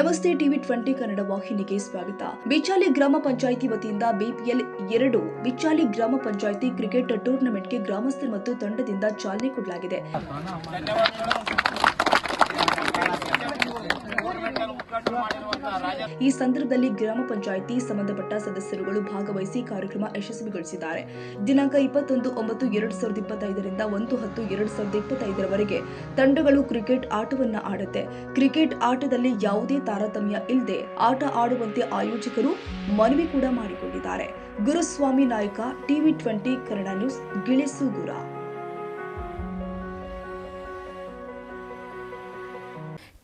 ನಮಸ್ತೆ ಟಿವಿ 20 ಕನ್ನಡ ವಾಹಿನಿಗೆ ಸ್ವಾಗತ. ಬಿಚಾಲಿ ಗ್ರಾಮ ಪಂಚಾಯಿತಿ ವತಿಯಿಂದ ಬಿಪಿಎಲ್ 2 ಬಿಚಾಲಿ ಗ್ರಾಮ ಪಂಚಾಯಿತಿ ಕ್ರಿಕೆಟ್ ಟೂರ್ನಮೆಂಟ್ಗೆ ಗ್ರಾಮಸ್ಥರು ಮತ್ತು ತಂಡದಿಂದ ಚಾಲನೆ ಕೊಡಲಾಗಿದೆ. ಈ ಸಂದರ್ಭದಲ್ಲಿ ಗ್ರಾಮ ಪಂಚಾಯಿತಿ ಸಂಬಂಧಪಟ್ಟ ಸದಸ್ಯರುಗಳು ಭಾಗವಹಿಸಿ ಕಾರ್ಯಕ್ರಮ ಯಶಸ್ವಿಗೊಳಿಸಿದ್ದಾರೆ. ದಿನಾಂಕ 21/9/2025 ರಿಂದ 1/10/2025 ತಂಡಗಳು ಕ್ರಿಕೆಟ್ ಆಟವನ್ನು ಆಡುತ್ತೆ. ಕ್ರಿಕೆಟ್ ಆಟದಲ್ಲಿ ಯಾವುದೇ ತಾರತಮ್ಯ ಇಲ್ಲದೆ ಆಟ ಆಡುವಂತೆ ಆಯೋಜಕರು ಮನವಿ ಕೂಡ ಮಾಡಿಕೊಂಡಿದ್ದಾರೆ. ಗುರುಸ್ವಾಮಿ ನಾಯಕ, ಟಿವಿ 20 ಕನ್ನಡ ನ್ಯೂಸ್, ಗಿಳಿಸೂಗೂರ.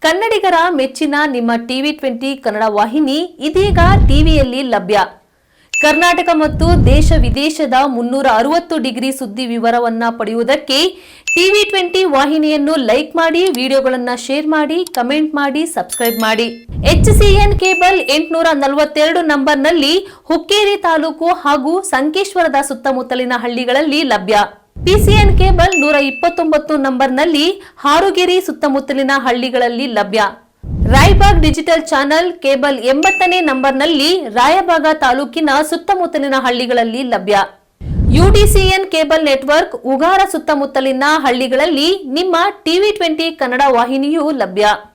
ಕನ್ನಡಿಗರ ಮೆಚ್ಚಿನ ನಿಮ್ಮ ಟಿವಿ 20 ಕನ್ನಡ ವಾಹಿನಿ ಇದೀಗ ಟಿವಿಯಲ್ಲಿ ಲಭ್ಯ. ಕರ್ನಾಟಕ ಮತ್ತು ದೇಶ ವಿದೇಶದ 360 ಡಿಗ್ರಿ ಸುದ್ದಿ ವಿವರವನ್ನ ಪಡೆಯುವುದಕ್ಕೆ ಟಿವಿ 20 ವಾಹಿನಿಯನ್ನು ಲೈಕ್ ಮಾಡಿ, ವಿಡಿಯೋಗಳನ್ನು ಶೇರ್ ಮಾಡಿ, ಕಮೆಂಟ್ ಮಾಡಿ, ಸಬ್ಸ್ಕ್ರೈಬ್ ಮಾಡಿ. HCN ಕೇಬಲ್ 842 ನಂಬರ್ನಲ್ಲಿ ಹುಕ್ಕೇರಿ ತಾಲೂಕು ಹಾಗೂ ಸಂಕೇಶ್ವರದ ಸುತ್ತಮುತ್ತಲಿನ ಹಳ್ಳಿಗಳಲ್ಲಿ ಲಭ್ಯ. PCN ಕೇಬಲ್ 129 ನಂಬರ್ನಲ್ಲಿ ಹಾರುಗೆರೆ ಸುತ್ತಮುತ್ತಲಿನ ಹಳ್ಳಿಗಳಲ್ಲಿ ಲಭ್ಯ. ರಾಯಬಾಗ್ ಡಿಜಿಟಲ್ ಚಾನೆಲ್ ಕೇಬಲ್ 80ನೇ ನಂಬರ್ನಲ್ಲಿ ರಾಯಬಾಗ ತಾಲೂಕಿನ ಸುತ್ತಮುತ್ತಲಿನ ಹಳ್ಳಿಗಳಲ್ಲಿ ಲಭ್ಯ. UDCN ಕೇಬಲ್ ನೆಟ್ವರ್ಕ್ ಉಗಾರ ಸುತ್ತಮುತ್ತಲಿನ ಹಳ್ಳಿಗಳಲ್ಲಿ ನಿಮ್ಮ ಟಿವಿ 20 ಕನ್ನಡ ವಾಹಿನಿಯೂ ಲಭ್ಯ.